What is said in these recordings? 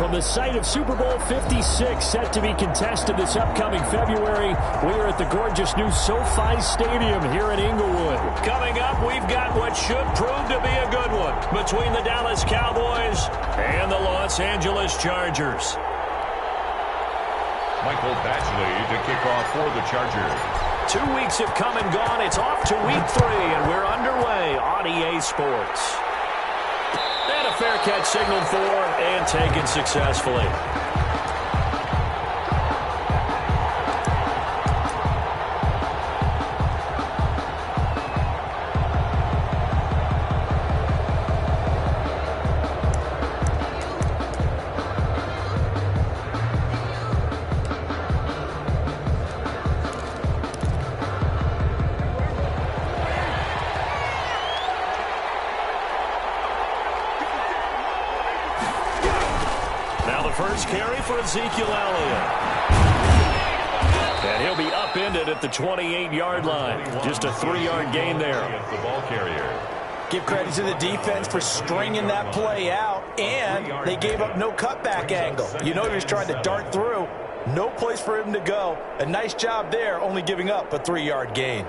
From the site of Super Bowl 56, set to be contested this upcoming February, we are at the gorgeous new SoFi Stadium here in Inglewood. Coming up, we've got what should prove to be a good one between the Dallas Cowboys and the Los Angeles Chargers. Michael Badgley to kick off for the Chargers. 2 weeks have come and gone. It's off to week 3, and we're underway on EA Sports. And a fair catch signaled for and taken successfully. First carry for Ezekiel Elliott. And he'll be upended at the 28-yard line. Just a 3-yard gain there. The ball carrier. Give credit to the defense for stringing that play out, and they gave up no cutback angle. You know he was trying to dart through. No place for him to go. A nice job there, only giving up a 3-yard gain.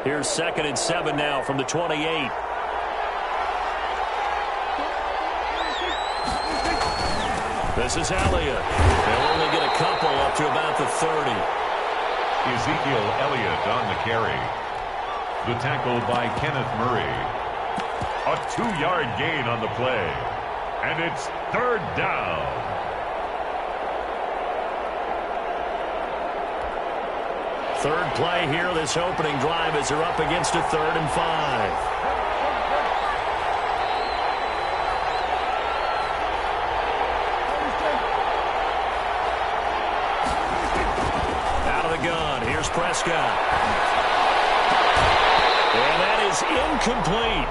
Here's 2nd and 7 now from the 28. This is Elliott. They'll only get a couple up to about the 30. Ezekiel Elliott on the carry. The tackle by Kenneth Murray. A 2-yard gain on the play. And it's 3rd down. Third play here, this opening drive as they're up against a 3rd and 5. Out of the gun, here's Prescott. And that is incomplete.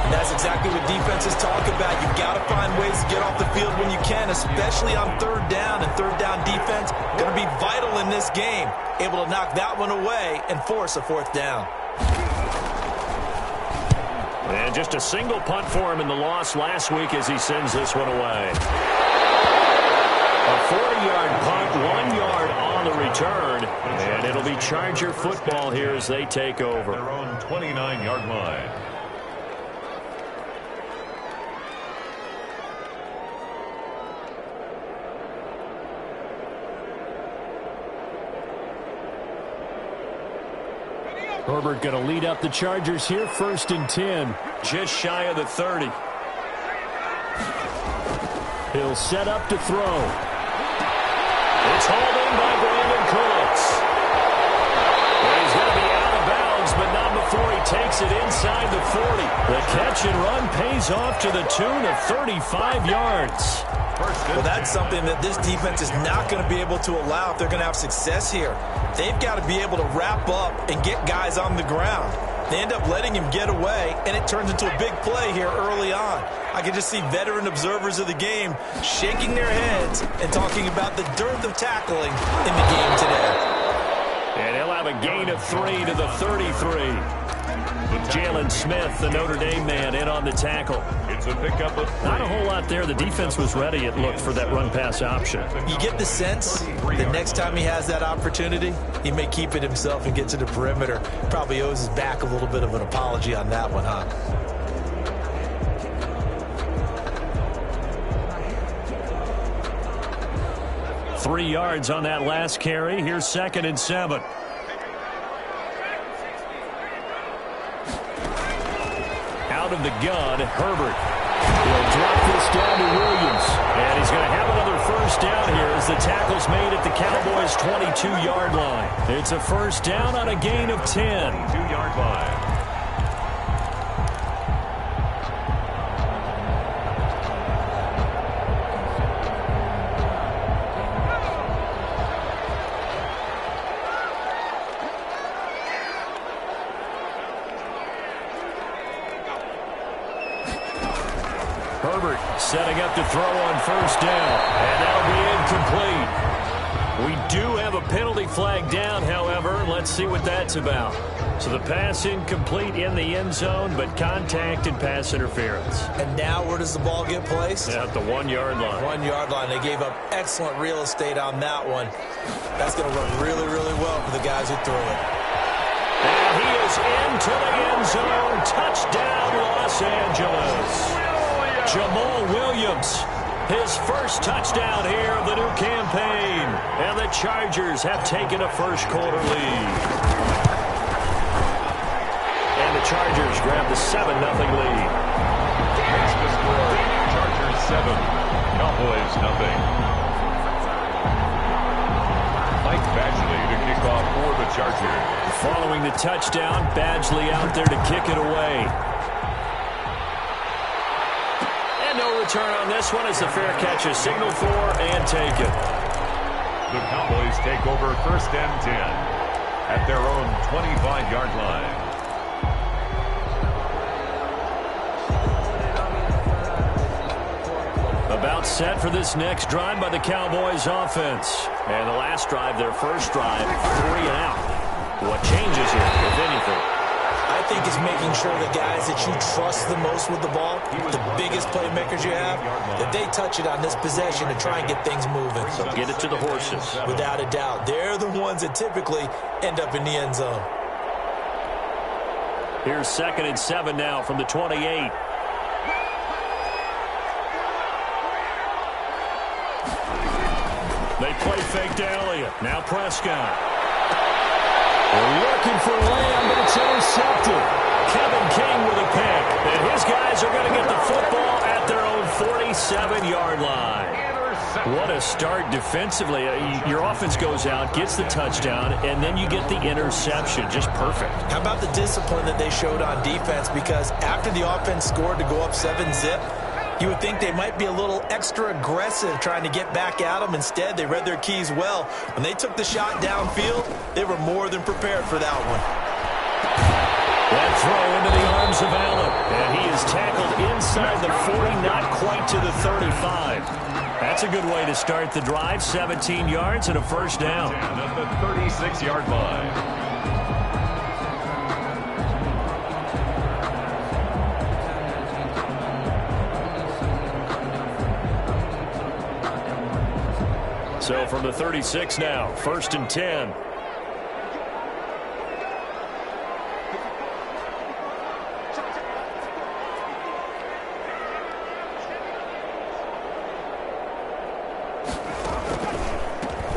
And that's exactly what defenses talk about. You've got to find ways to get off the field when you can, especially on 3rd down. And 3rd down defense going to be vital in this game. Able to knock that one away and force a 4th down. And just a single punt for him in the loss last week as he sends this one away. A 40-yard punt, 1 yard on the return. And it'll be Charger football here as they take over. Their own 29-yard line. Herbert going to lead up the Chargers here, 1st and 10. Just shy of the 30. He'll set up to throw. It's hauled in by Brandon Cooks. And he's going to be out of bounds, but not before he takes it inside the 40. The catch and run pays off to the tune of 35 yards. Well, that's something that this defense is not going to be able to allow if they're going to have success here. They've got to be able to wrap up and get guys on the ground. They end up letting him get away, and it turns into a big play here early on. I can just see veteran observers of the game shaking their heads and talking about the dearth of tackling in the game today. And he'll have a gain of 3 to the 33. Jalen Smith, the Notre Dame man, in on the tackle. It's a pickup of 3. Not a whole lot there. The defense was ready, it looked, for that run-pass option. You get the sense that next time he has that opportunity, he may keep it himself and get to the perimeter. Probably owes his back a little bit of an apology on that one, huh? Three yards on that last carry. Here's 2nd and 7. Out of the gun, Herbert. He'll drop this down to Williams. And he's going to have another 1st down here as the tackle's made at the Cowboys' 22-yard line. It's a 1st down on a gain of 10. 2-yard line. Herbert setting up to throw on 1st down. And that'll be incomplete. We do have a penalty flag down, however. Let's see what that's about. So the pass incomplete in the end zone, but contact and pass interference. And now where does the ball get placed? At the 1-yard line. 1-yard line. They gave up excellent real estate on that one. That's going to run really, really well for the guys who threw it. And he is into the end zone. Touchdown, Los Angeles. Jamal Williams, his first touchdown here of the new campaign. And the Chargers have taken a first-quarter lead. And the Chargers grab the 7-0 lead. That's the score. Chargers 7, Cowboys 0. Mike Badgley to kick off for the Chargers. Following the touchdown, Badgley out there to kick it away. And no return on this one as the fair catch is signaled for and taken. The Cowboys take over 1st and 10 at their own 25-yard line. About set for this next drive by the Cowboys offense. And the last drive, their first drive, 3 and out. What changes here, if anything? I think it's making sure the guys that you trust the most with the ball, the biggest playmakers you have, that they touch it on this possession to try and get things moving. So get it to the horses. Without a doubt. They're the ones that typically end up in the end zone. Here's 2nd and 7 now from the 28. They play fake to Elliott. Now Prescott. They're looking for Lamb, but it's intercepted. Kevin King with a pick. And his guys are going to get the football at their own 47-yard line. What a start defensively. Your offense goes out, gets the touchdown, and then you get the interception. Just perfect. How about the discipline that they showed on defense? Because after the offense scored to go up 7-zip, you would think they might be a little extra aggressive trying to get back at them. Instead, they read their keys well. When they took the shot downfield, they were more than prepared for that one. That throw into the arms of Allen. And he is tackled inside the 40, not quite to the 35. That's a good way to start the drive. 17 yards and a first down. At the 36-yard line. So from the 36 now, 1st and 10.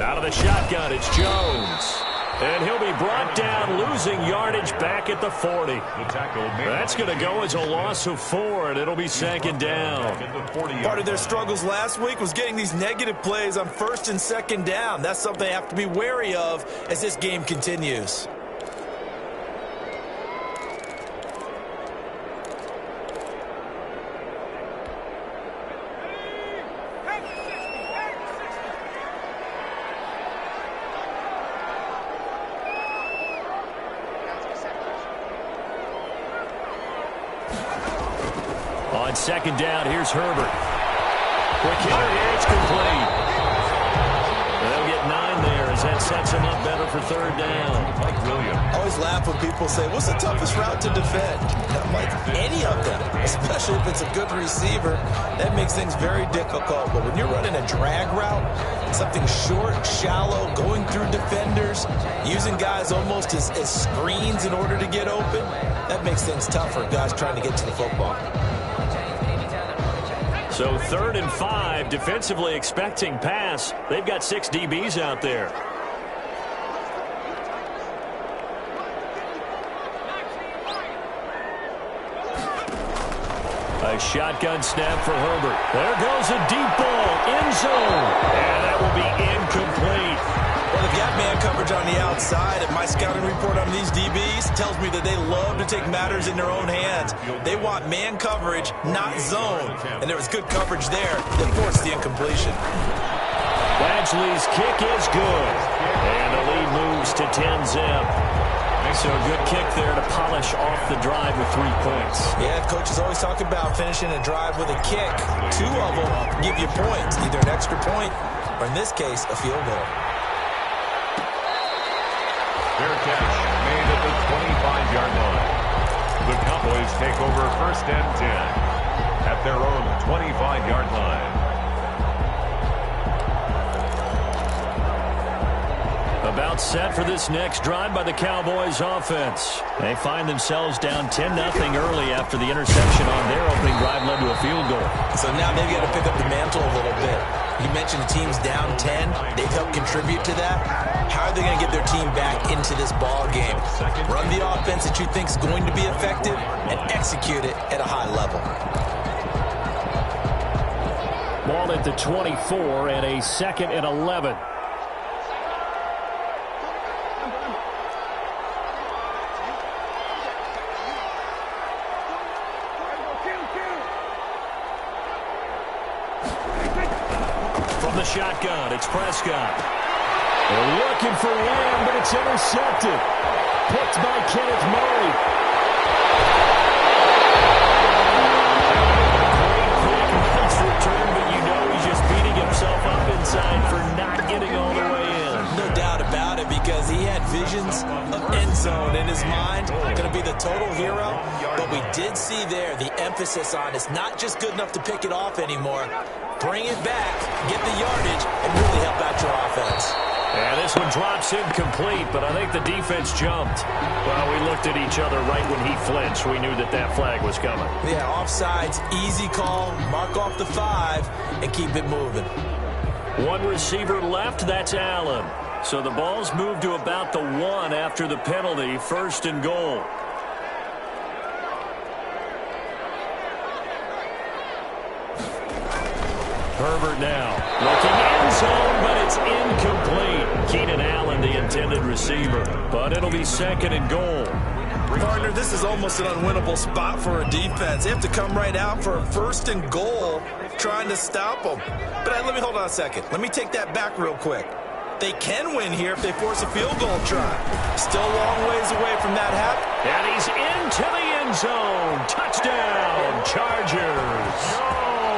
Out of the shotgun, it's Jones. And he'll be brought down, losing yardage back at the 40. That's going to go as a loss of 4, and it'll be 2nd down. Part of their struggles last week was getting these negative plays on 1st and 2nd down. That's something they have to be wary of as this game continues. On 2nd down, here's Herbert. Quick hitter here, it's complete. They'll get 9 there as that sets him up better for 3rd down. Mike Williams. I always laugh when people say, what's the toughest route to defend? I'm like, any of them, especially if it's a good receiver. That makes things very difficult. But when you're running a drag route, something short, shallow, going through defenders, using guys almost as screens in order to get open, that makes things tougher, guys trying to get to the football. So 3rd and 5, defensively expecting pass. They've got 6 DBs out there. A shotgun snap for Herbert. There goes a deep ball, end zone. And that will be incomplete. Well, they've got man coverage on the outside, and my scouting report on these DBs tells me that they love to take matters in their own hands. They want man coverage, not zone. And there was good coverage there that forced the incompletion. Badgley's kick is good. And the lead moves to 10-zip. So a good kick there to polish off the drive with 3 points. Yeah, coaches always talk about finishing a drive with a kick. 2 of them give you points, either an extra point or, in this case, a field goal. Fair catch made at the 25-yard line. The Cowboys take over 1st and 10 at their own 25-yard line. About set for this next drive by the Cowboys offense. They find themselves down 10-0 early after the interception on their opening drive led to a field goal. So now they've got to pick up the mantle a little bit. You mentioned the team's down 10. They've helped contribute to that. How are they going to get their team back into this ball game? Run the offense that you think is going to be effective and execute it at a high level. Ball at the 24 and a 2nd and 11. The shotgun, it's Prescott. They're looking for Lamb, but it's intercepted. Picked by Kenneth Murray. Great nice return, but you know he's just beating himself up inside for not getting all the way in. No doubt about it, because he had visions of end zone in his mind. Going to be the total hero. But we did see there the emphasis on it's not just good enough to pick it off anymore. Bring it back, get the yardage, and really help out your offense. And this one drops incomplete, but I think the defense jumped. Well, we looked at each other right when he flinched. We knew that that flag was coming. Yeah, offsides, easy call, mark off the 5, and keep it moving. One receiver left, that's Allen. So the ball's moved to about the 1 after the penalty, 1st and goal. Herbert now looking end zone, but it's incomplete. Keenan Allen, the intended receiver, but it'll be 2nd and goal. Partner, this is almost an unwinnable spot for a defense. They have to come right out for a 1st and goal, trying to stop them. But let me hold on a second. Let me take that back real quick. They can win here if they force a field goal try. Still a long ways away from that happening. And he's into the end zone. Touchdown, Chargers.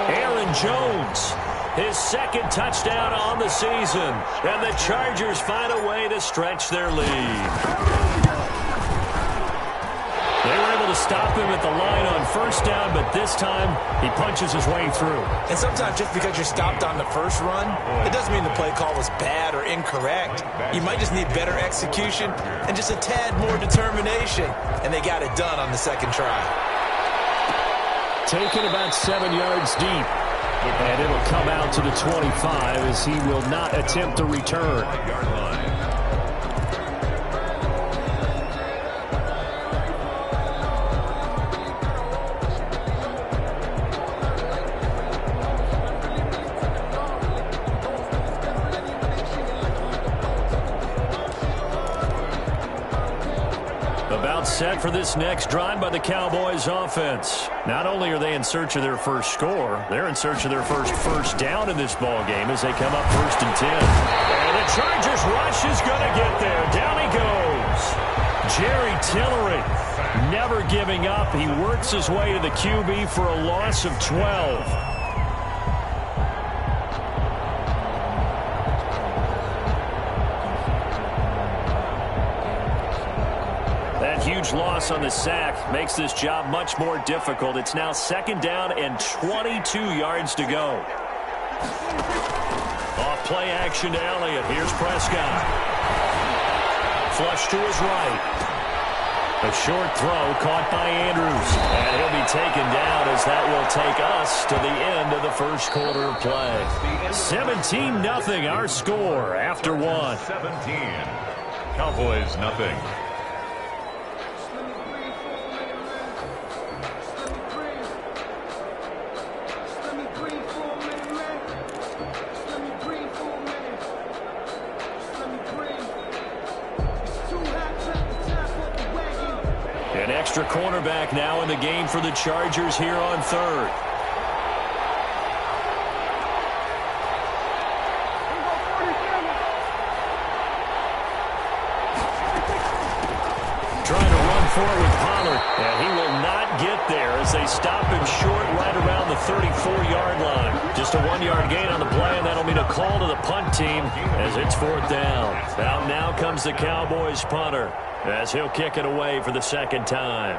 Aaron Jones, his 2nd touchdown on the season. And the Chargers find a way to stretch their lead. They were able to stop him at the line on 1st down, but this time he punches his way through. And sometimes just because you're stopped on the first run, it doesn't mean the play call was bad or incorrect. You might just need better execution and just a tad more determination. And they got it done on the 2nd try. Taken about 7 yards deep. And it'll come out to the 25 as he will not attempt to return. Set for this next drive by the Cowboys offense. Not only are they in search of their first score, they're in search of their first down in this ball game as they come up 1st and 10. And the Chargers rush is going to get there. Down he goes. Jerry Tillery never giving up. He works his way to the QB for a loss of 12. Huge loss on the sack makes this job much more difficult. It's now 2nd down and 22 yards to go. Off play action to Elliott. Here's Prescott. Flush to his right. A short throw caught by Andrews. And he'll be taken down as that will take us to the end of the 1st quarter of play. 17-0 our score after 1. 17. Cowboys nothing. An extra cornerback now in the game for the Chargers here on 3rd. Trying to run forward with Pollard, and he will not get there as they stop him short right around the 34-yard line. Just a 1-yard gain on the play, and that'll mean a call to the punt team as it's 4th down. Out now comes the Cowboys punter as he'll kick it away for the 2nd time.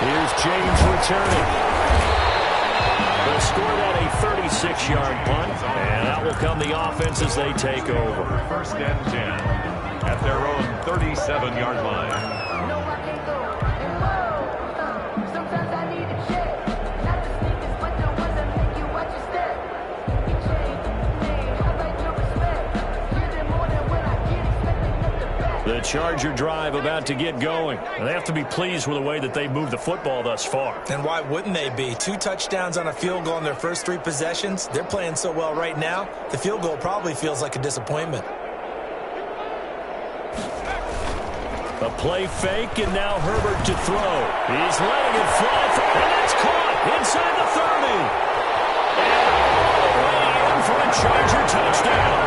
Here's James returning. They'll score that a 36-yard punt, and out will come the offense as they take over. 1st and 10 at their own 37-yard line. The Charger drive about to get going. And they have to be pleased with the way that they've moved the football thus far. And why wouldn't they be? 2 touchdowns on a field goal in their first 3 possessions. They're playing so well right now, the field goal probably feels like a disappointment. A play fake, and now Herbert to throw. He's letting it fly, and that's caught inside the 30. And all the way in for a Charger touchdown.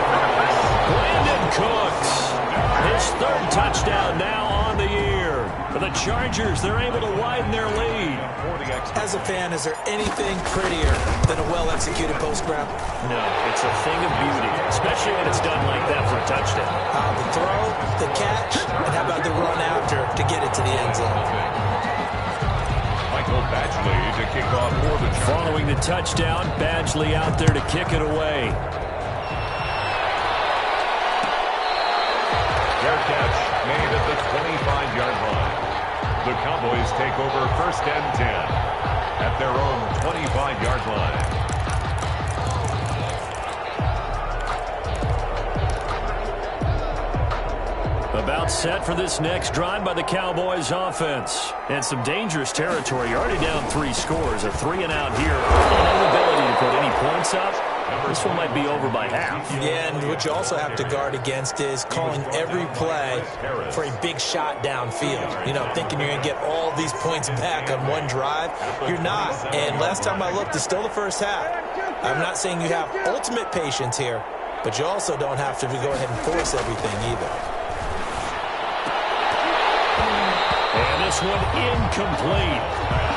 Brandon Cooks. His 3rd touchdown now on the year. For the Chargers, they're able to widen their lead. As a fan, is there anything prettier than a well-executed post route? No, it's a thing of beauty, especially when it's done like that for a touchdown. The throw, the catch, and how about the run after to get it to the end zone? Michael Badgley to kick off for the Chargers. Following the touchdown, Badgley out there to kick it away. Their catch made at the 25-yard line. The Cowboys take over 1st and 10 at their own 25-yard line. About set for this next drive by the Cowboys offense. And some dangerous territory. You're already down 3 scores. A 3-and-out here. Inability to put any points up. This one might be over by half. Yeah, and what you also have to guard against is calling every play for a big shot downfield. You know, thinking you're going to get all these points back on one drive. You're not. And last time I looked, it's still the first half. I'm not saying you have ultimate patience here, but you also don't have to go ahead and force everything either. And this one incomplete.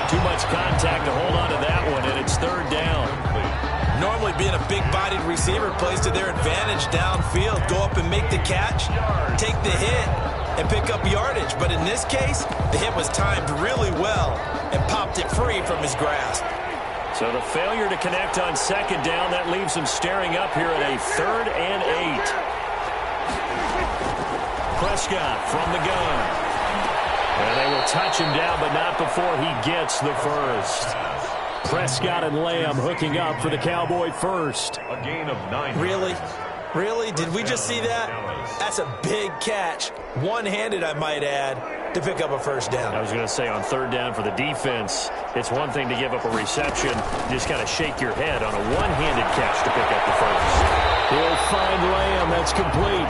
Too much contact to hold on to that one, and it's 3rd down. Normally being a big-bodied receiver plays to their advantage downfield. Go up and make the catch, take the hit, and pick up yardage. But in this case, the hit was timed really well and popped it free from his grasp. So the failure to connect on 2nd down, that leaves him staring up here at a 3rd and 8. Prescott from the gun. And they will touch him down, but not before he gets the first. Prescott and Lamb hooking up for the Cowboy first. A gain of 9. Really? Really? Did we just see that? That's a big catch. One-handed, I might add, to pick up a 1st down. I was going to say on 3rd down for the defense, it's one thing to give up a reception. You just kind of shake your head on a one-handed catch to pick up the first. He'll find Lamb. That's complete.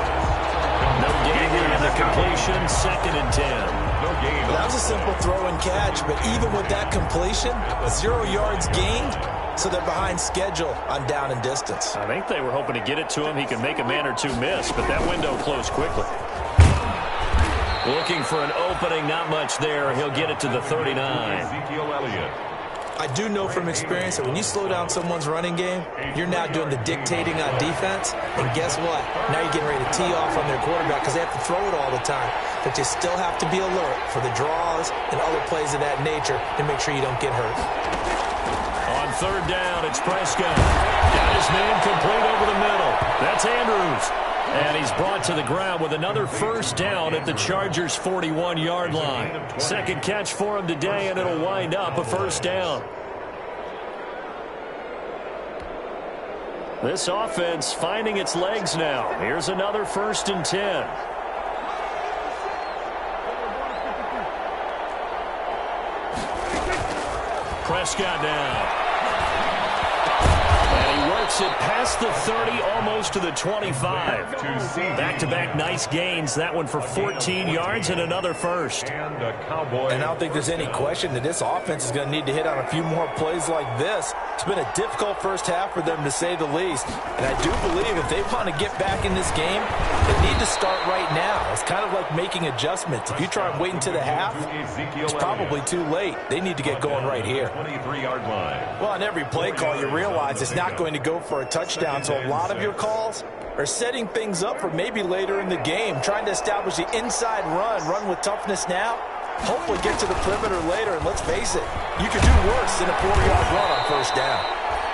No gain in the completion. 2nd and 10. That was a simple throw and catch, but even with that completion, 0 yards gained, so they're behind schedule on down and distance. I think they were hoping to get it to him. He can make a man or 2 miss, but that window closed quickly. Looking for an opening, not much there. He'll get it to the 39. Ezekiel Elliott. I do know from experience that when you slow down someone's running game, you're now doing the dictating on defense. And guess what? Now you're getting ready to tee off on their quarterback because they have to throw it all the time. But you still have to be alert for the draws and other plays of that nature to make sure you don't get hurt. On 3rd down, it's Prescott. Got his man complete over the middle. That's Andrews. And he's brought to the ground with another 1st down at the Chargers' 41-yard line. 2nd catch for him today, and it'll wind up a 1st down. This offense finding its legs now. Here's another 1st and 10. Prescott now. And he works it past the 30, almost to the 25. Back-to-back nice gains. That one for 14 yards and another first. And I don't think there's any question that this offense is going to need to hit on a few more plays like this It's been a difficult first half for them, to say the least. And I do believe if they want to get back in this game, they need to start right now. It's kind of like making adjustments. If you try and wait until the half, it's probably too late. They need to get going right here. 23-yard line. Well, on every play call, you realize it's not going to go for a touchdown, so a lot of your calls are setting things up for maybe later in the game, trying to establish the inside run with toughness now, hopefully get to the perimeter later, and let's face it, you could do worse than a 4-yard run on first down.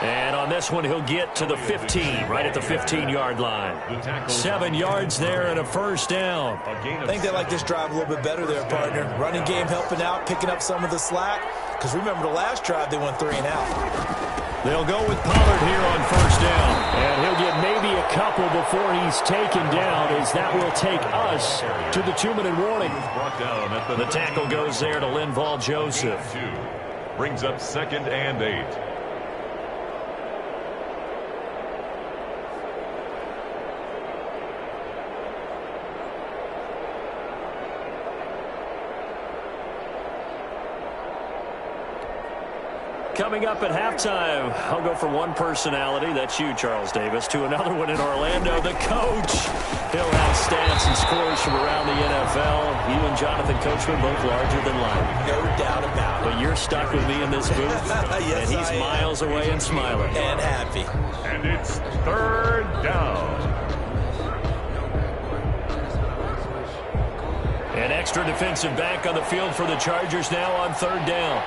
And on this one, he'll get to the 15, right at the 15-yard line. 7 yards there and a first down. I think they like this drive a little bit better there, partner. Running game helping out, picking up some of the slack, because remember the last drive they went 3 and out. They'll go with Pollard here on first down. And he'll get maybe a couple before he's taken down, as that will take us to the 2-minute warning. The tackle goes there to Linval Joseph. Brings up 2nd and 8. Coming up at halftime, I'll go from one personality, that's you, Charles Davis, to another one in Orlando, the coach. He'll have stats and scores from around the NFL. You and Jonathan Coachman both larger than life. No doubt about it. But you're stuck with me in this booth, yes, and he's miles away and smiling. And happy. And it's 3rd down. An extra defensive back on the field for the Chargers now on 3rd down.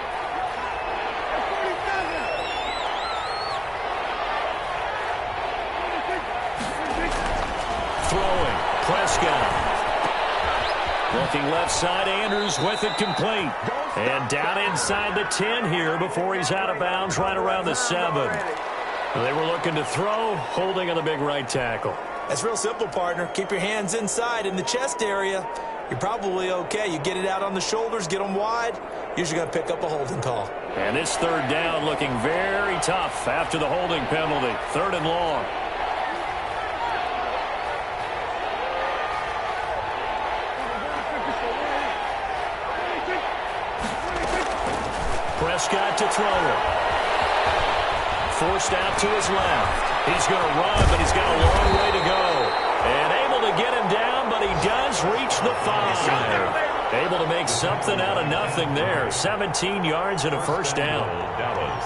Throwing, Prescott. Looking left side, Andrews with it complete. And down inside the 10 here before he's out of bounds right around the 7. They were looking to throw, holding on the big right tackle. That's real simple, partner. Keep your hands inside in the chest area. You're probably okay. You get it out on the shoulders, get them wide, usually going to pick up a holding call. And this 3rd down looking very tough after the holding penalty. 3rd and long. Prescott to throw it. Forced out to his left. He's going to run, but he's got a long way to go. And able to get him down, but he does reach the 5. Able to make something out of nothing there. 17 yards and a first down. Dallas.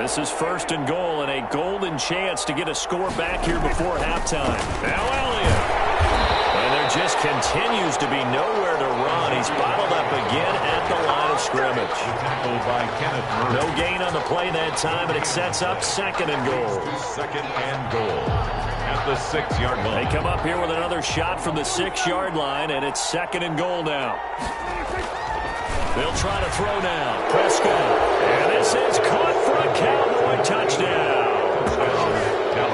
This is 1st and goal, and a golden chance to get a score back here before halftime. Now Elliott. And there just continues to be nowhere to run. He's bottled up again at the line of scrimmage. Tackled by Kenneth Murray. No gain on the play that time, and it sets up 2nd and goal. 2nd and goal at the 6-yard line. They come up here with another shot from the 6-yard line, and it's 2nd and goal now. They'll try to throw now. Prescott. And this is caught for a Cowboy touchdown.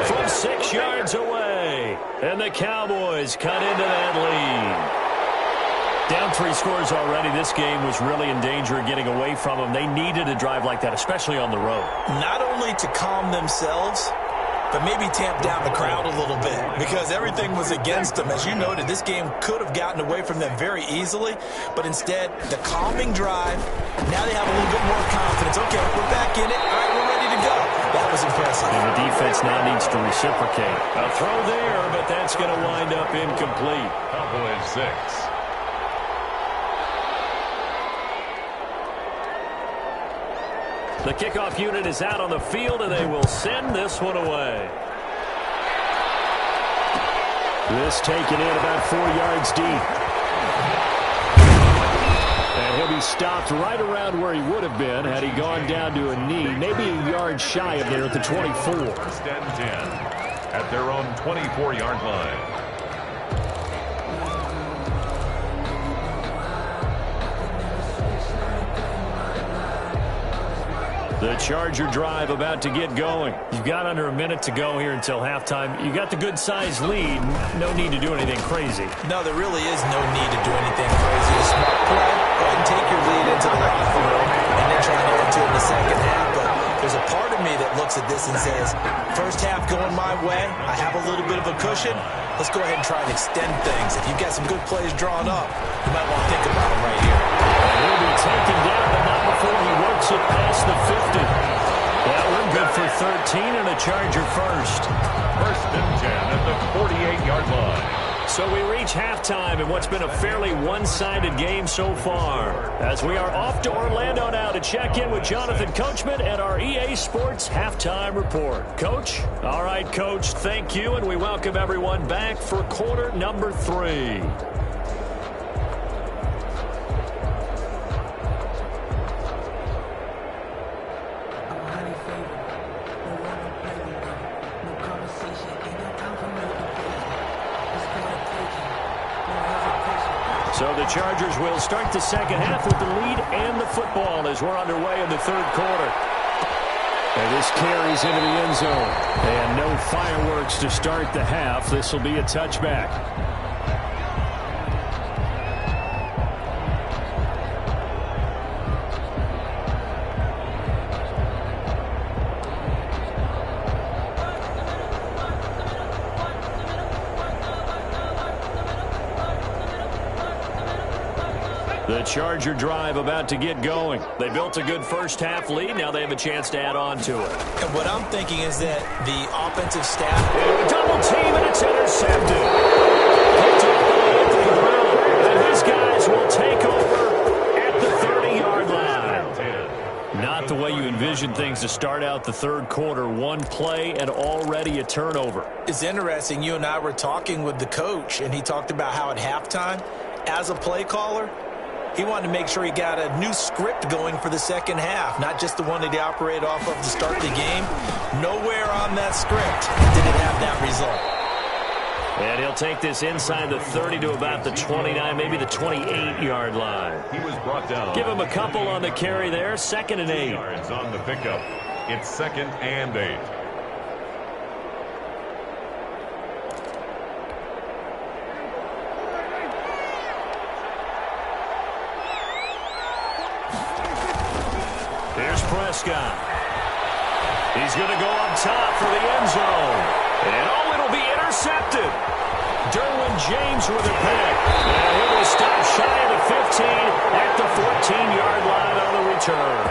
From 6 yards away. And the Cowboys cut into that lead. Down 3 scores already. This game was really in danger of getting away from them. They needed a drive like that, especially on the road. Not only to calm themselves, but maybe tamp down the crowd a little bit, because everything was against them. As you noted, this game could have gotten away from them very easily, but instead, the calming drive, now they have a little bit more confidence. Okay, we're back in it. All right, we're ready to go. That was impressive. And the defense now needs to reciprocate. A throw there, but that's going to wind up incomplete. Cowboys 6. The kickoff unit is out on the field, and they will send this one away. This taken in about 4 yards deep. And he'll be stopped right around where he would have been had he gone down to a knee, maybe a yard shy of there at the 24. 1st and 10 at their own 24-yard line. The Charger drive about to get going. You've got under a minute to go here until halftime. You got the good-sized lead. No need to do anything crazy. No, there really is no need to do anything crazy. A smart play, go ahead and take your lead into the locker room and then try to get into it in the second half. But There's a part of me that looks at this and says, first half going my way, I have a little bit of a cushion. Let's go ahead and try and extend things. If you've got some good plays drawn up, you might want to think about them right here. He'll be taken down, but not before he works it past the 50. Well, we're good for 13 and a Charger first. First and 10 at the 48-yard line. So we reach halftime in what's been a fairly one-sided game so far. As we are off to Orlando now to check in with Jonathan Coachman and our EA Sports Halftime Report. Coach? All right, Coach, thank you, and we welcome everyone back for quarter number 3. So the Chargers will start the second half with the lead and the football as we're underway in the third quarter. And this carries into the end zone. And no fireworks to start the half. This will be a touchback. The Charger drive about to get going. They built a good first half lead. Now they have a chance to add on to it. And what I'm thinking is that the offensive staff... Double team, and it's intercepted. Picked up at the ground. And these guys will take over at the 30-yard line. Not the way you envision things to start out the third quarter. One play and already a turnover. It's interesting. You and I were talking with the coach, and he talked about how at halftime, as a play caller, he wanted to make sure he got a new script going for the second half, not just the one that he operated off of to start the game. Nowhere on that script did it have that result. And he'll take this inside the 30 to about the 29, maybe the 28-yard line. He was brought down. Give him a couple on the carry there, 2nd and 8. Yards on the pickup. It's 2nd and 8. Here's Prescott. He's going to go up top for the end zone. And oh, it'll be intercepted. Derwin James with a pick. And he will stop shy of the 15 at the 14-yard line on the return.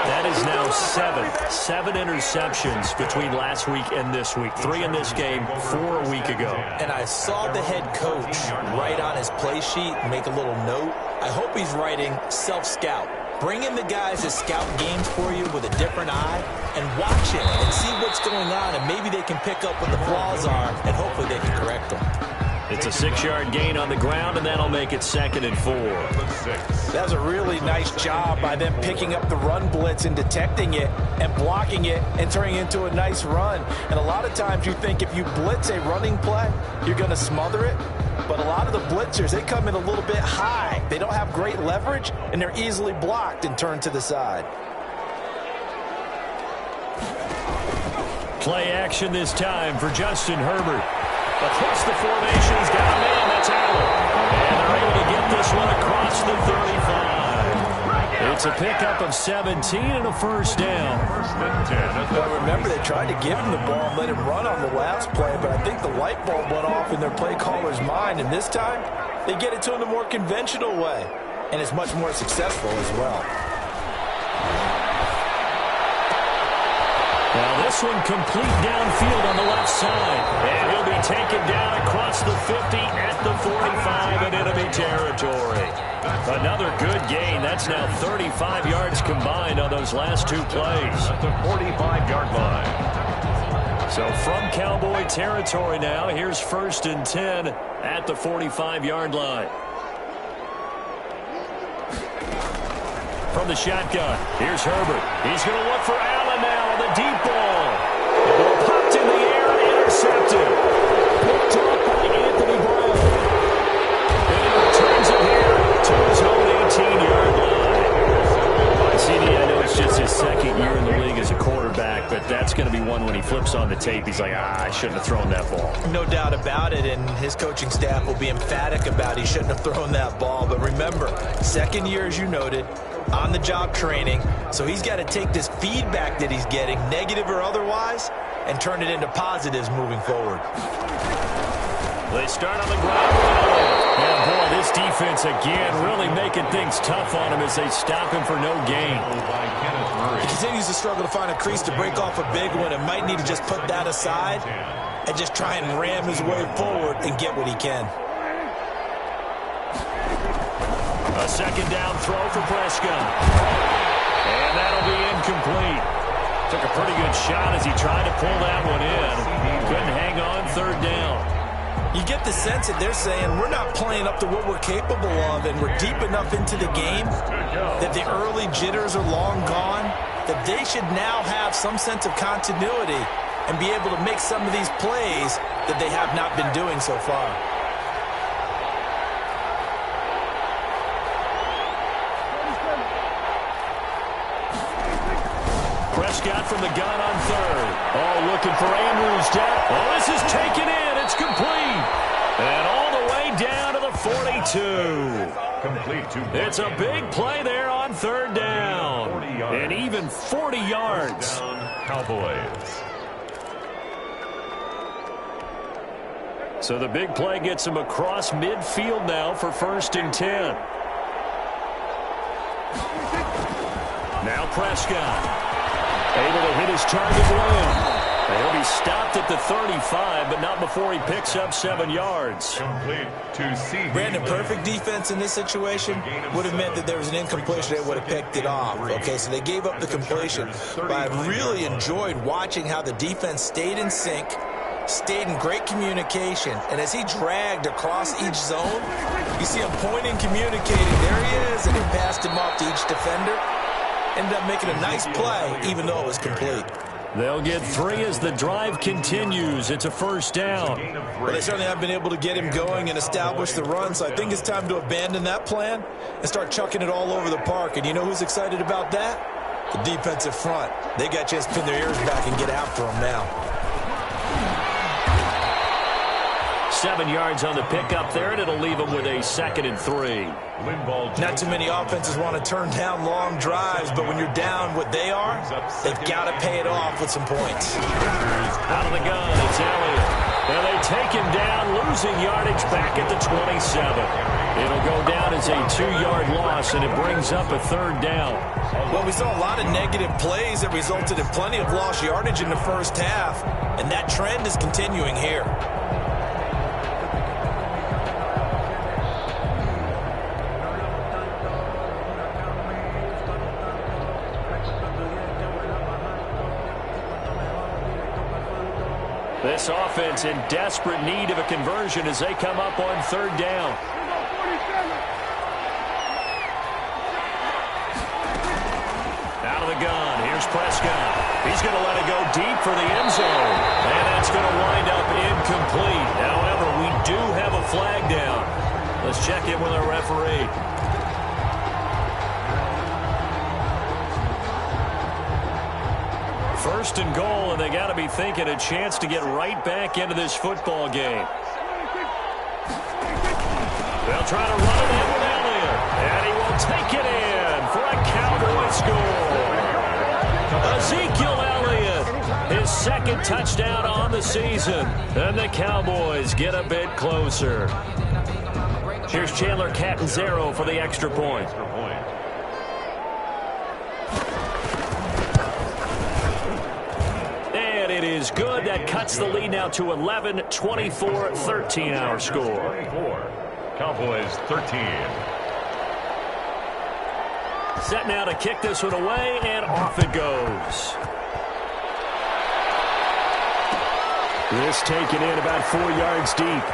That is now 7 interceptions between last week and this week. 3 in this game, 4 a week ago. And I saw the head coach write on his play sheet, make a little note. I hope he's writing self-scout. Bring in the guys that scout games for you with a different eye and watch it and see what's going on, and maybe they can pick up what the flaws are, and hopefully they can correct them. It's a 6-yard gain on the ground, and that'll make it 2nd and 4. That was a really nice job by them picking up the run blitz and detecting it and blocking it and turning it into a nice run. And a lot of times you think if you blitz a running play, you're going to smother it. But a lot of the blitzers, they come in a little bit high. They don't have great leverage, and they're easily blocked and turned to the side. Play action this time for Justin Herbert. Across the formation, he's got a man, that's Allen. And they're able to get this one across the 35. It's a pickup of 17 and a first down. Well, remember, they tried to give him the ball and let him run on the last play, but I think the light bulb went off in their play caller's mind, and this time, they get it to him the more conventional way, and it's much more successful as well. Now this one complete downfield on the left side. And he'll be taken down across the 50 at the 45 in enemy territory. Another good gain. That's now 35 yards combined on those last 2 plays. At the 45-yard line. So from Cowboy territory now, here's 1st and 10 at the 45-yard line. From the shotgun, here's Herbert. He's going to look for Allen now on the deep ball. The ball popped in the air and intercepted. Picked off by Anthony Brown. And he returns it here to his own 18-yard line. CD, I know it's just his 2nd year in the league as a quarterback, but that's going to be one when he flips on the tape. He's like, I shouldn't have thrown that ball. No doubt about it, and his coaching staff will be emphatic about he shouldn't have thrown that ball. But remember, 2nd year, as you noted, on-the-job training. So he's got to take this feedback that he's getting, negative or otherwise, and turn it into positives moving forward. They start on the ground. And boy, this defense again really making things tough on him as they stop him for no gain. He continues to struggle to find a crease to break off a big one and might need to just put that aside and just try and ram his way forward and get what he can. A second down throw for Prescott. And that'll be incomplete. Took a pretty good shot as he tried to pull that one in. Couldn't hang on third down. You get the sense that they're saying we're not playing up to what we're capable of, and we're deep enough into the game that the early jitters are long gone, that they should now have some sense of continuity and be able to make some of these plays that they have not been doing so far. Prescott from the gun on third. Oh, looking for Andrews down. Oh, this is taken in. It's complete. And all the way down to the 42. Complete to It's a big play there on third down. And even 40 yards. Cowboys. So the big play gets him across midfield now for 1st and 10. Now Prescott. Able to hit his target well. He'll be stopped at the 35, but not before he picks up 7 yards. Complete to C. Brandon, perfect defense in this situation would have meant that there was an incompletion. They would have picked it off. Okay, so they gave up the completion. But I really enjoyed watching how the defense stayed in sync, stayed in great communication, and as he dragged across each zone, you see him pointing, communicating. There he is, and he passed him off to each defender. Ended up making a nice play, even though it was complete. They'll get 3 as the drive continues. It's a 1st down. Well, they certainly have been able to get him going and establish the run, so I think it's time to abandon that plan and start chucking it all over the park. And you know who's excited about that? The defensive front. They got a chance to pin their ears back and get after him now. 7 yards on the pickup there, and it'll leave them with a 2nd and 3. Not too many offenses want to turn down long drives, but when you're down what they are, they've got to pay it off with some points. Out of the gun, it's Elliott. And they take him down, losing yardage back at the 27. It'll go down as a 2-yard loss, and it brings up a 3rd down. Well, we saw a lot of negative plays that resulted in plenty of lost yardage in the first half, and that trend is continuing here. This offense in desperate need of a conversion as they come up on 3rd down. Out of the gun, here's Prescott. He's going to let it go deep for the end zone. And that's going to wind up incomplete. However, we do have a flag down. Let's check in with our referee. First and goal, and they got to be thinking a chance to get right back into this football game. They'll try to run it in with Elliott, and he will take it in for a Cowboy score. Ezekiel Elliott, his 2nd touchdown on the season, and the Cowboys get a bit closer. Here's Chandler Catanzaro for the extra point. It is good. That cuts the lead now to 11, 24, 13 our score. Cowboys 13. Set now to kick this one away, and off it goes. This taken in about 4 yards deep.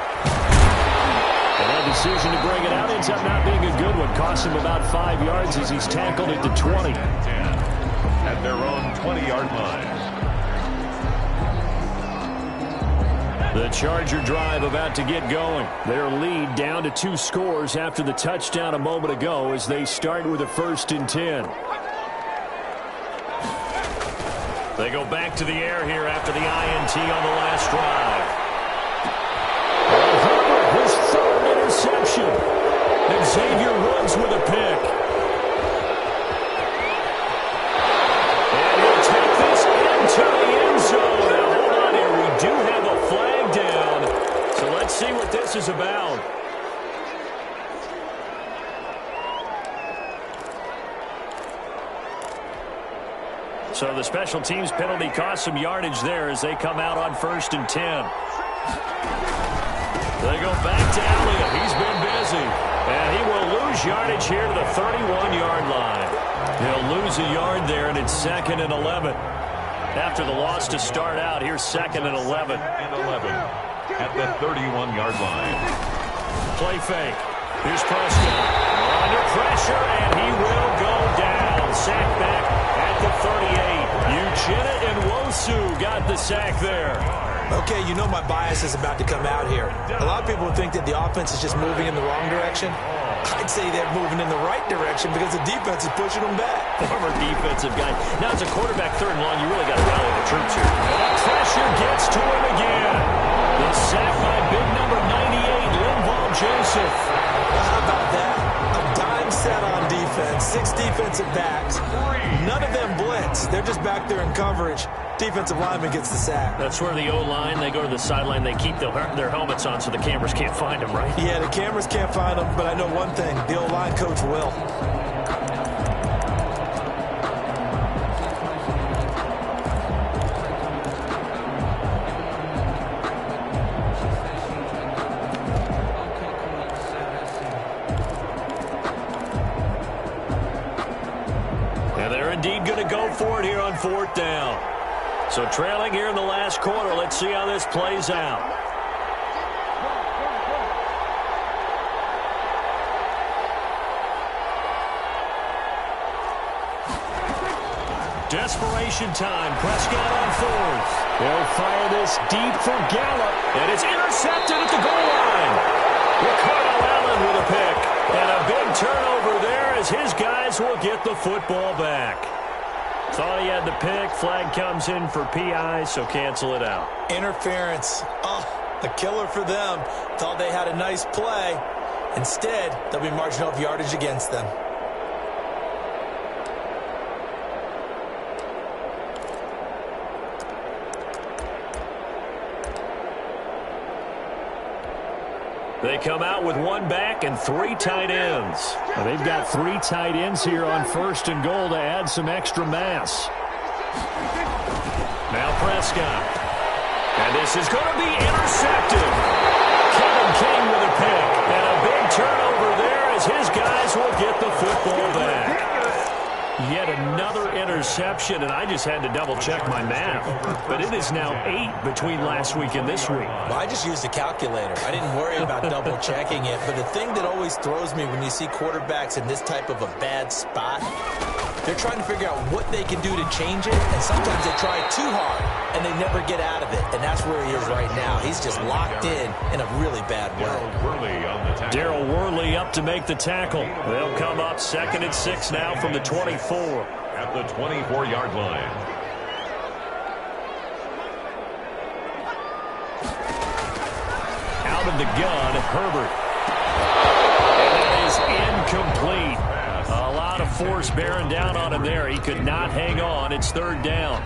And that decision to bring it out ends up not being a good one. Costs him about 5 yards as he's tackled at the 20. At their own 20-yard line. The Charger drive about to get going. Their lead down to 2 scores after the touchdown a moment ago as they start with a 1st and 10. They go back to the air here after the INT on the last drive. Herbert, his 3rd interception. And Xavier Woods with a pick. do have a flag down. So let's see what this is about. So the special teams penalty cost some yardage there as they come out on 1st and 10. They go back to Elliott. He's been busy. And he will lose yardage here to the 31-yard line. He'll lose a yard there, and it's 2nd and 11. After the loss to start out, here's 2nd and 11. At the 31-yard line. Play fake. Here's Prescott. Under pressure, and he will go down. Sack back at the 38. Uchenna and Nwosu got the sack there. Okay, you know my bias is about to come out here. A lot of people think that the offense is just moving in the wrong direction. I'd say they're moving in the right direction because the defense is pushing them back. Former defensive guy. Now it's a quarterback 3rd and long. You really got to rally the troops here. And pressure gets to him again. The sack by big number 98, Linval Joseph. How about that? A dime set on defense. 6 defensive backs. None of them blitz. They're just back there in coverage. Defensive lineman gets the sack. That's where the O-line, they go to the sideline, they keep their helmets on so the cameras can't find them, right? Yeah, the cameras can't find them, but I know one thing. The O-line coach will. And they're indeed going to go for it here on 4th down. So trailing here in the last quarter. Let's see how this plays out. Desperation time. Prescott on 4th. They'll fire this deep for Gallup. And it's intercepted at the goal line. Ricardo Allen with a pick. And a big turnover there as his guys will get the football back. Thought he had the pick. Flag comes in for PI, so cancel it out. Interference. Oh, a killer for them. Thought they had a nice play. Instead, they'll be marching off yardage against them. They come out with 1 back and 3 tight ends. Now they've got 3 tight ends here on 1st and goal to add some extra mass. Now Prescott. And this is going to be intercepted. Kevin King with a pick. And a big turnover there as his guys will get the football back. Yet another interception, and I just had to double-check my math. But it is now 8 between last week and this week. Well, I just used a calculator. I didn't worry about double-checking it. But the thing that always throws me when you see quarterbacks in this type of a bad spot, they're trying to figure out what they can do to change it, and sometimes they try too hard, and they never get out of it. And that's where he is right now. He's just locked in a really bad way. Darryl Worley up to make the tackle. They'll come up 2nd and 6 now from the 24. At the 24-yard line. Out of the gun, Herbert. And that is incomplete. A lot of force bearing down on him there. He could not hang on. It's 3rd down.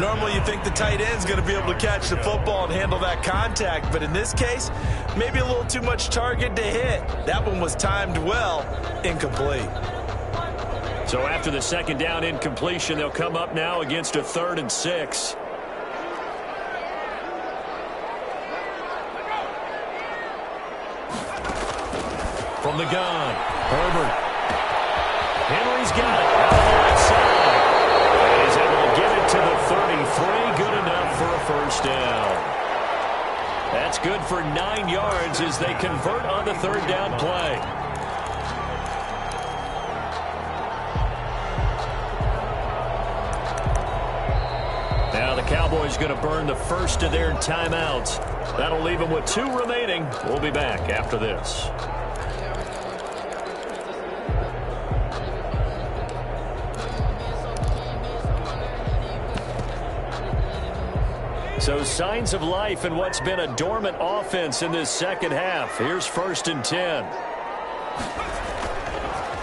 Normally you think the tight end's going to be able to catch the football and handle that contact, but in this case, maybe a little too much target to hit. That one was timed well. Incomplete. So after the 2nd down incompletion, they'll come up now against a 3rd and 6. From the gun, Herbert. Henry's got it out on the left side. And he's able to get it to the 33. Good enough for a 1st down. That's good for 9 yards as they convert on the 3rd down play. Now the Cowboys going to burn the first of their timeouts. That'll leave them with 2 remaining. We'll be back after this. So signs of life in what's been a dormant offense in this 2nd half. Here's 1st and 10.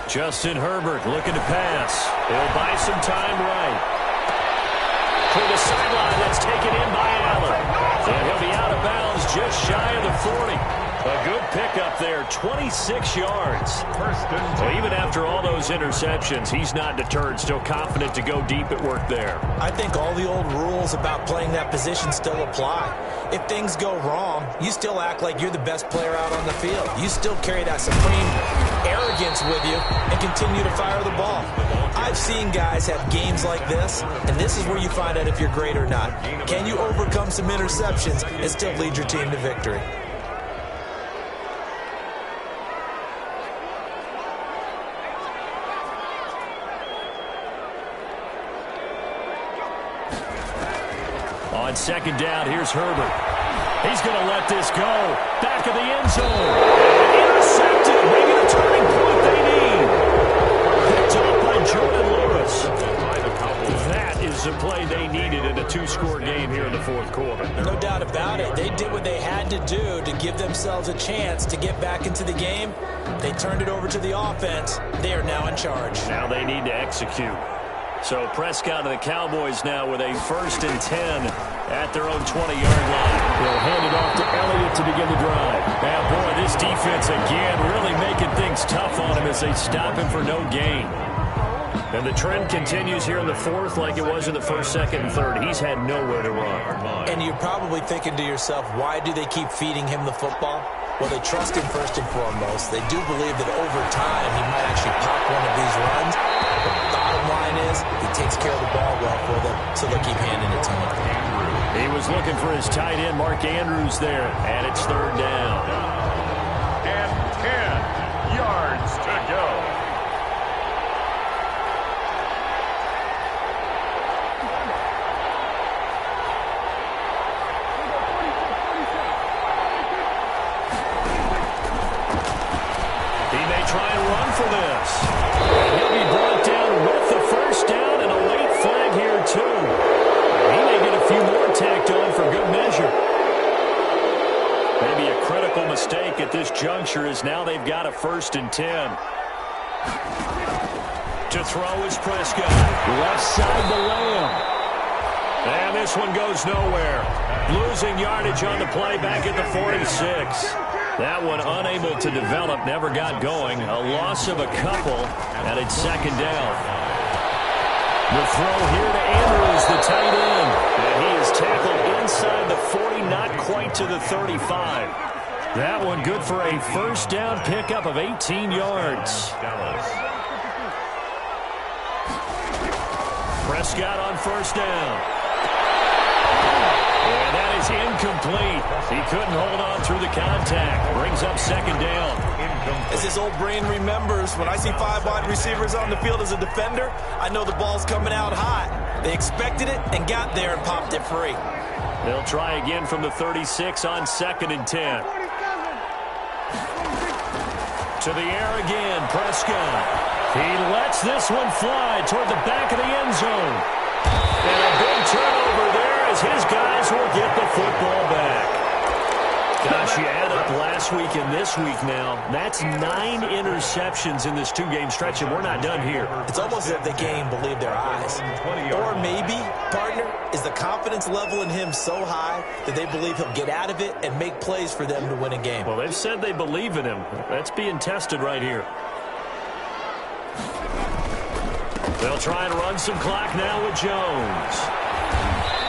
Justin Herbert looking to pass. He'll buy some time right. To the sideline, that's taken in by Allen. there, 26 yards. Well, even after all those interceptions, he's not deterred, still confident to go deep at work there. I think all the old rules about playing that position still apply. If things go wrong, you still act like you're the best player out on the field. You still carry that supreme arrogance with you and continue to fire the ball. I've seen guys have games like this, and this is where you find out if you're great or not. Can you overcome some interceptions and still lead your team to victory? On second down, here's Herbert. He's going to let this go. Back of the end zone. Intercepted. Maybe the turning point they need. Picked up by Jordan Lewis. That is the play they needed in a two-score game here in the fourth quarter. No doubt about it. They did what they had to do to give themselves a chance to get back into the game. They turned it over to the offense. They are now in charge. Now they need to execute. So Prescott and the Cowboys now with a 1st and 10 at their own 20-yard line. They'll hand it off to Elliott to begin the drive. Now, boy, this defense again really making things tough on him as they stop him for no gain. And the trend continues here in the fourth like it was in the first, second, and third. He's had nowhere to run. And you're probably thinking to yourself, why do they keep feeding him the football? Well, they trust him first and foremost. They do believe that over time he might actually pop one of these runs. The bottom line is he takes care of the ball well for them, so they'll keep handing it to him. He was looking for his tight end, Mark Andrews, there, and it's 3rd down. And 10 yards to go. Try and run for this. And he'll be brought down with the 1st down and a late flag here, too. He may get a few more tacked on for good measure. Maybe a critical mistake at this juncture is now they've got a 1st and 10. To throw is Prescott. Left side to Lamb. And this one goes nowhere. Losing yardage on the play back at the 46. That one unable to develop, never got going. A loss of a couple, and it's 2nd down. The throw here to Andrews, the tight end. And he is tackled inside the 40, not quite to the 35. That one good for a 1st down pickup of 18 yards. Prescott on 1st down. And that is incomplete. He couldn't hold on through the contact. Brings up 2nd down. As his old brain remembers, when I see 5 wide receivers on the field as a defender, I know the ball's coming out hot. They expected it and got there and popped it free. They'll try again from the 36 on 2nd and 10. To the air again, Prescott. He lets this one fly toward the back of the end zone. And a big turnover there as his guys will get the football back. Gosh, you add up last week and this week now. That's 9 interceptions in this 2-game stretch, and we're not done here. It's almost as if they can't even believe their eyes. Or maybe, partner, is the confidence level in him so high that they believe he'll get out of it and make plays for them to win a game. Well, they've said they believe in him. That's being tested right here. They'll try and run some clock now with Jones.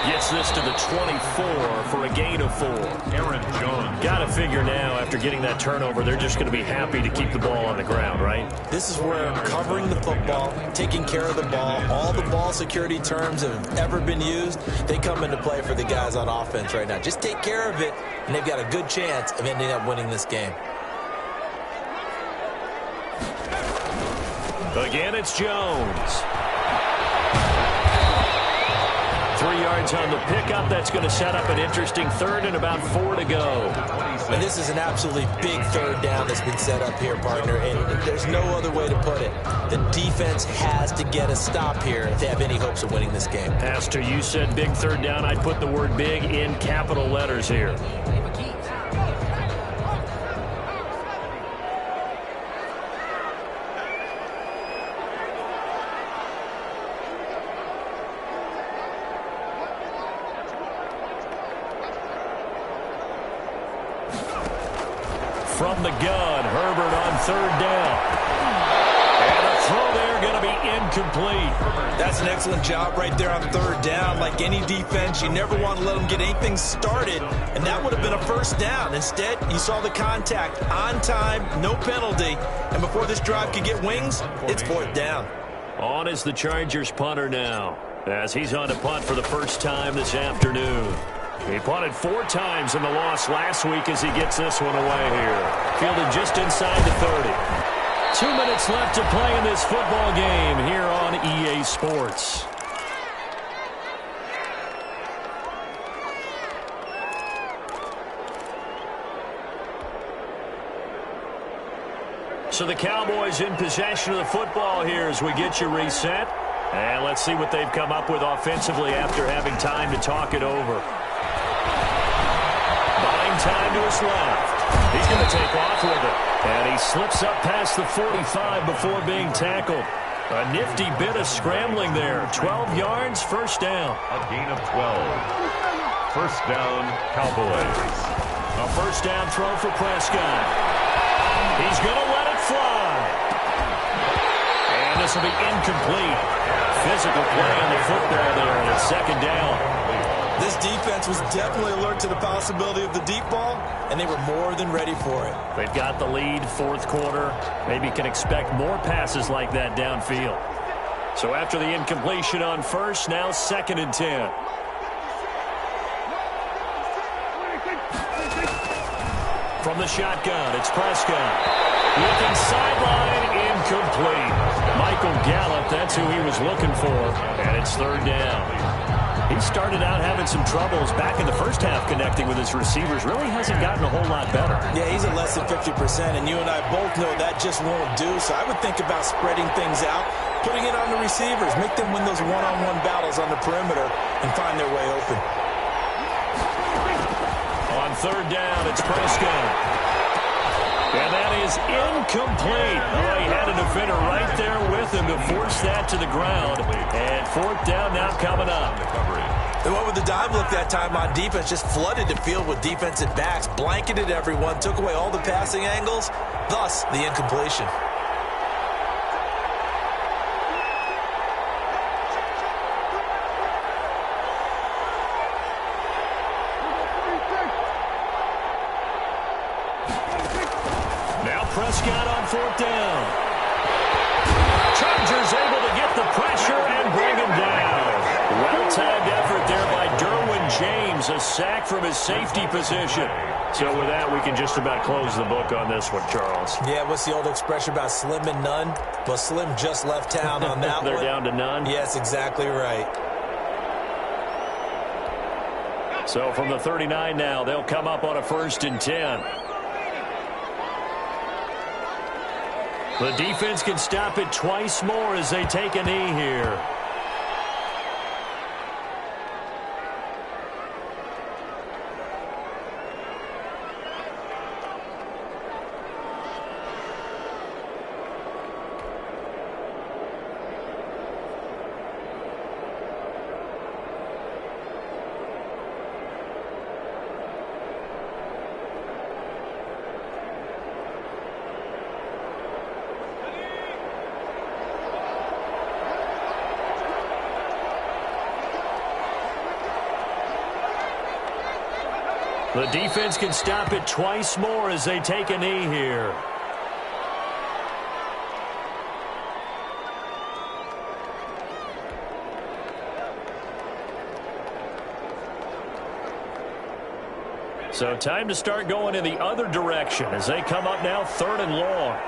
Gets this to the 24 for a gain of 4. Aaron Jones. Got to figure now, after getting that turnover, they're just going to be happy to keep the ball on the ground, right? This is where covering the football, taking care of the ball, all the ball security terms that have ever been used, they come into play for the guys on offense right now. Just take care of it, and they've got a good chance of ending up winning this game. Again, it's Jones. 3 yards on the pickup. That's going to set up an interesting 3rd and about 4 to go. And this is an absolutely big 3rd down that's been set up here, partner, and there's no other way to put it. The defense has to get a stop here if they have any hopes of winning this game. Pastor, you said big 3rd down. I'd put the word big in capital letters here. from the gun. Herbert on third down. And the throw there going to be incomplete. That's an excellent job right there on third down. Like any defense, you never want to let them get anything started, and that would have been a first down. Instead, you saw the contact on time, no penalty, and before this drive could get wings, it's fourth down. On is the Chargers punter now, as he's on to punt for the first time this afternoon. He punted 4 times in the loss last week as he gets this one away here. Fielded just inside the 30. 2 minutes left to play in this football game here on EA Sports. So the Cowboys in possession of the football here as we get you reset. And let's see what they've come up with offensively after having time to talk it over. Buying time to his left. He's going to take off with it. And he slips up past the 45 before being tackled. A nifty bit of scrambling there. 12 yards, first down. A gain of 12. First down, Cowboys. A first down throw for Prescott. He's going to let it fly. And this will be incomplete. Physical play on the football there, and it's second down. This defense was definitely alert to the possibility of the deep ball, and they were more than ready for it. They've got the lead, fourth quarter. Maybe can expect more passes like that downfield. So after the incompletion on first, now second and 10. From the shotgun, it's Prescott. Looking sideline, incomplete. Michael Gallup, that's who he was looking for, and it's third down. He started out having some troubles back in the first half connecting with his receivers. Really hasn't gotten a whole lot better. Yeah, he's at less than 50%, and you and I both know that just won't do. So I would think about spreading things out, putting it on the receivers, make them win those one-on-one battles on the perimeter, and find their way open. On third down, it's Prescott. And that is incomplete. Oh, he had a defender right there with him to force that to the ground. And fourth down now coming up. And what with the dive look that time on defense, just flooded the field with defensive backs, blanketed everyone, took away all the passing angles, thus the incompletion. Prescott on fourth down. Chargers able to get the pressure and bring him down. Well-timed effort there by Derwin James, a sack from his safety position. So with that, we can just about close the book on this one, Charles. Yeah, what's the old expression about slim and none? Well, Slim just left town on that They're one. down to none? Yes, exactly right. So from the 39 now, they'll come up on a first and 10. The defense can stop it twice more as they take a knee here. The defense can stop it twice more as they take a knee here. So time to start going in the other direction as they come up now third and long.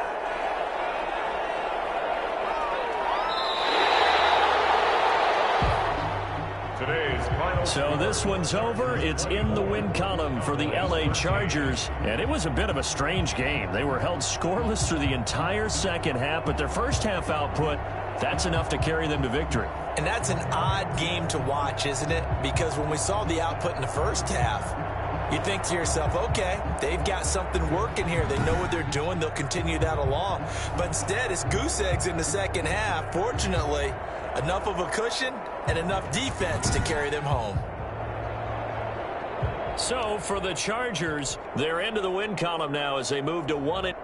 So this one's over. It's in the win column for the LA Chargers. And it was a bit of a strange game. They were held scoreless through the entire second half, but their first half output, that's enough to carry them to victory. And that's an odd game to watch, isn't it? Because when we saw the output in the first half, you think to yourself, okay, they've got something working here. They know what they're doing. They'll continue that along. But instead, it's goose eggs in the second half. Fortunately, enough of a cushion and enough defense to carry them home. So for the Chargers, they're into the win column now as they move to 1-.